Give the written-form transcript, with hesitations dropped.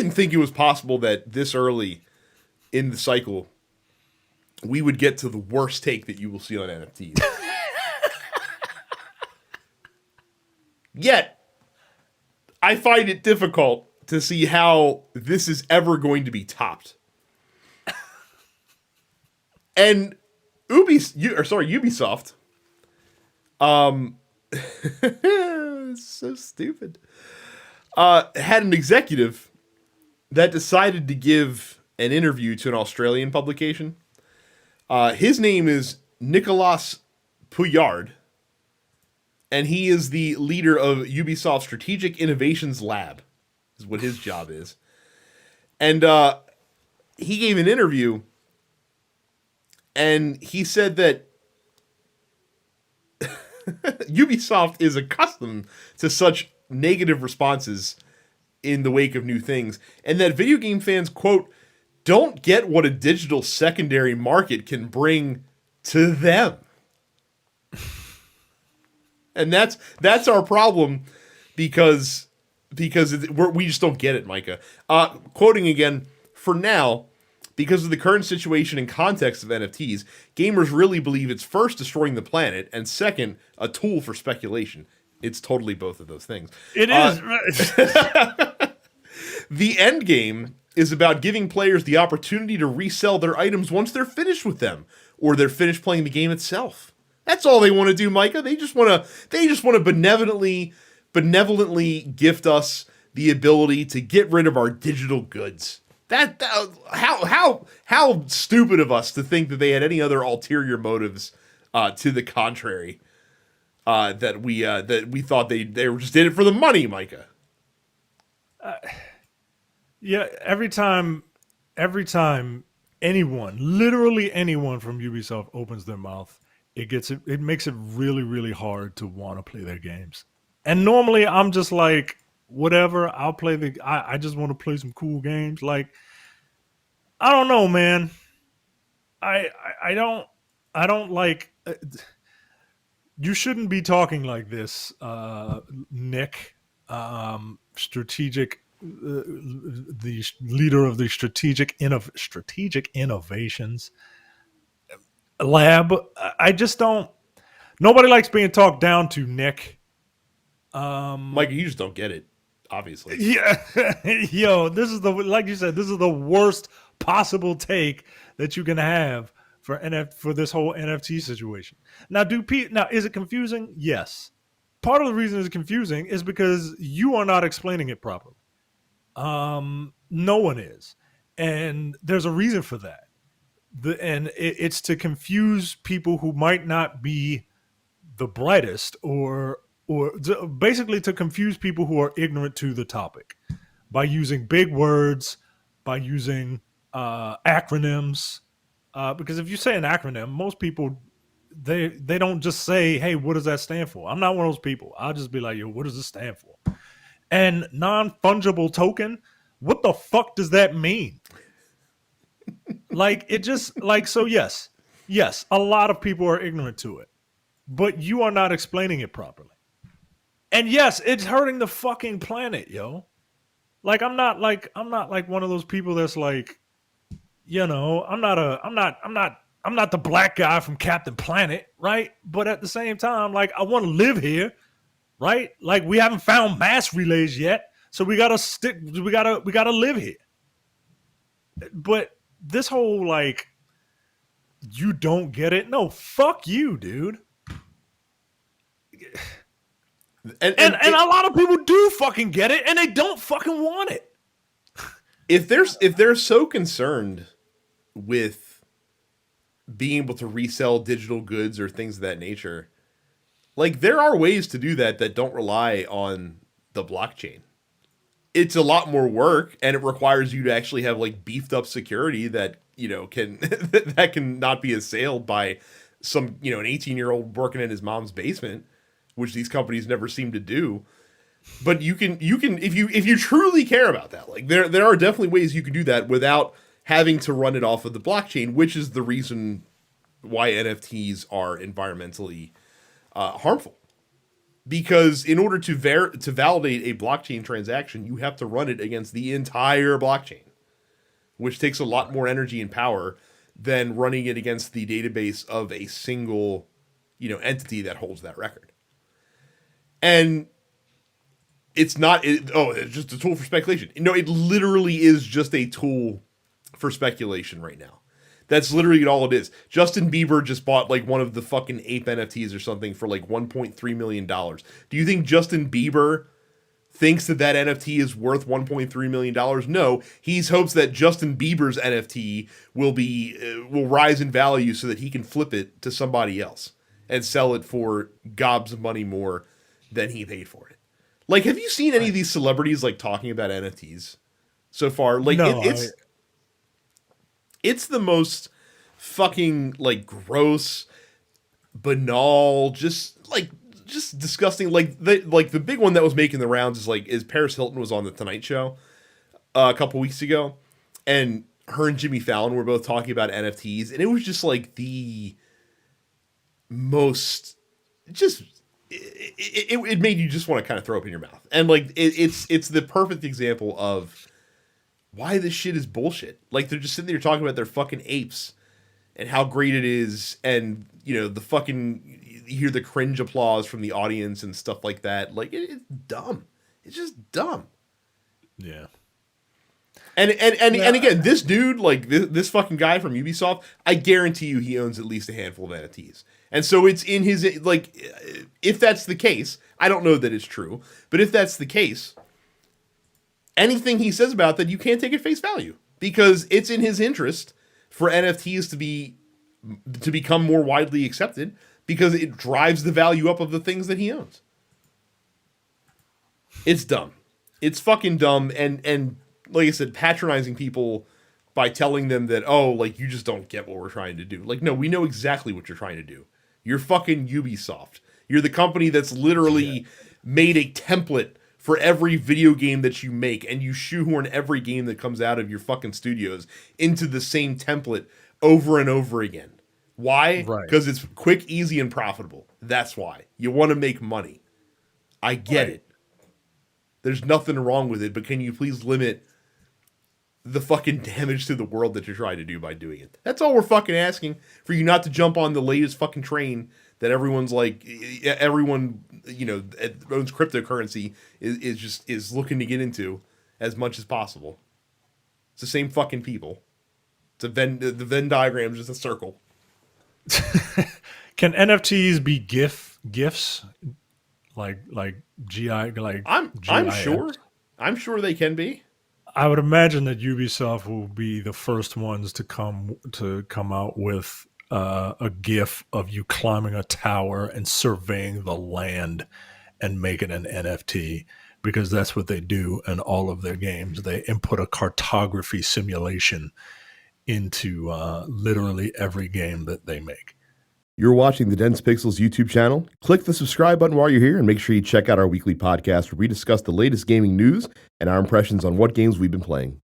didn't think it was possible that this early in the cycle we would get to the worst take that you will see on NFTs. Yet, I find it difficult to see how this is ever going to be topped. And Ubisoft, it's so stupid, had an executive that decided to give an interview to an Australian publication. His name is Nicolas Pouard, and he is the leader of Ubisoft Strategic Innovations Lab, is what his job is. And he gave an interview, and he said that Ubisoft is accustomed to such negative responses in the wake of new things, and that video game fans, quote, don't get what a digital secondary market can bring to them. And that's our problem because we just don't get it, Micah. Quoting again, for now, because of the current situation and context of NFTs, gamers really believe it's first destroying the planet and second, a tool for speculation. It's totally both of those things. It is. The end game is about giving players the opportunity to resell their items once they're finished with them, or they're finished playing the game itself. That's all they want to do, Micah. They just want to benevolently gift us the ability to get rid of our digital goods. How stupid of us to think that they had any other ulterior motives to the contrary. That we thought they just did it for the money, Micah. Yeah, every time anyone, literally anyone from Ubisoft opens their mouth, it makes it really, really hard to want to play their games. And normally I'm just like, whatever, I'll play I just want to play some cool games. Like, I don't know, man. I don't like. You shouldn't be talking like this, Nick. The leader of the strategic innovations lab. I just don't. Nobody likes being talked down to, Nick. Mike, you just don't get it, obviously. Yeah, yo, this is like you said, this is the worst possible take that you can have for this whole NFT situation. Now, is it confusing? Yes. Part of the reason it's confusing is because you are not explaining it properly. No one is, and there's a reason for that. It's to confuse people who might not be the brightest, or basically to confuse people who are ignorant to the topic by using big words, by using acronyms. Because if you say an acronym, most people they don't just say, "Hey, what does that stand for?" I'm not one of those people. I'll just be like, "Yo, what does this stand for?" And non-fungible token, what the fuck does that mean? Like, it just, like, so yes, a lot of people are ignorant to it, but you are not explaining it properly. And yes, it's hurting the fucking planet, yo. Like, I'm not like one of those people that's like, you know, I'm not the black guy from Captain Planet, right? But at the same time, like, I want to live here. Right? Like, we haven't found mass relays yet, so we gotta live here. But this whole, like, you don't get it? No, fuck you, dude. And a lot of people do fucking get it, and they don't fucking want it. If they're so concerned with being able to resell digital goods or things of that nature, like, there are ways to do that don't rely on the blockchain. It's a lot more work, and it requires you to actually have, like, beefed up security that, you know, can that can not be assailed by some, you know, an 18-year-old working in his mom's basement, which these companies never seem to do. But you can if you truly care about that, like, there are definitely ways you can do that without having to run it off of the blockchain, which is the reason why NFTs are environmentally harmful. because in order to validate a blockchain transaction, you have to run it against the entire blockchain, which takes a lot more energy and power than running it against the database of a single, entity that holds that record. And it's not, it's just a tool for speculation. No, it literally is just a tool for speculation right now. That's literally all it is. Justin Bieber just bought like one of the fucking ape NFTs or something for like $1.3 million. Do you think Justin Bieber thinks that NFT is worth $1.3 million? No, he hopes that Justin Bieber's NFT will rise in value so that he can flip it to somebody else and sell it for gobs of money more than he paid for it. Like, have you seen any of these celebrities like talking about NFTs so far? Like, no, it's the most fucking like gross, banal, just disgusting. Like the big one that was making the rounds is Paris Hilton was on the Tonight Show a couple weeks ago, and her and Jimmy Fallon were both talking about NFTs, and it was just like the most just. It made you just want to kind of throw up in your mouth, and like it's the perfect example of why this shit is bullshit. Like, they're just sitting there talking about their fucking apes and how great it is, and the fucking, you hear the cringe applause from the audience and stuff like that. Like, it's dumb. It's just dumb. Yeah. And again, this dude, like this fucking guy from Ubisoft, I guarantee you he owns at least a handful of NFTs. And so it's in his, like, if that's the case, I don't know that it's true, but if that's the case, anything he says about that, you can't take at face value, because it's in his interest for NFTs to become more widely accepted, because it drives the value up of the things that he owns. It's dumb. It's fucking dumb. And like I said, patronizing people by telling them that, oh, like, you just don't get what we're trying to do. Like, no, we know exactly what you're trying to do. You're fucking Ubisoft. You're the company that's literally made a template for every video game that you make, and you shoehorn every game that comes out of your fucking studios into the same template over and over again. Why? Right. Because it's quick, easy, and profitable. That's why. You want to make money. I get it. There's nothing wrong with it, but can you please limit the fucking damage to the world that you're trying to do by doing it? That's all we're fucking asking, for you not to jump on the latest fucking train that everyone's like, everyone, that owns cryptocurrency is looking to get into as much as possible. It's the same fucking people. The Venn diagram is just a circle. Can NFTs be gifts? Like GI, like I'm sure. I'm sure they can be. I would imagine that Ubisoft will be the first ones to come out with a GIF of you climbing a tower and surveying the land and make it an NFT, because that's what they do in all of their games. They input a cartography simulation into literally every game that they make. You're watching the Dense Pixels YouTube channel. Click the subscribe button while you're here, and make sure you check out our weekly podcast where we discuss the latest gaming news and our impressions on what games we've been playing.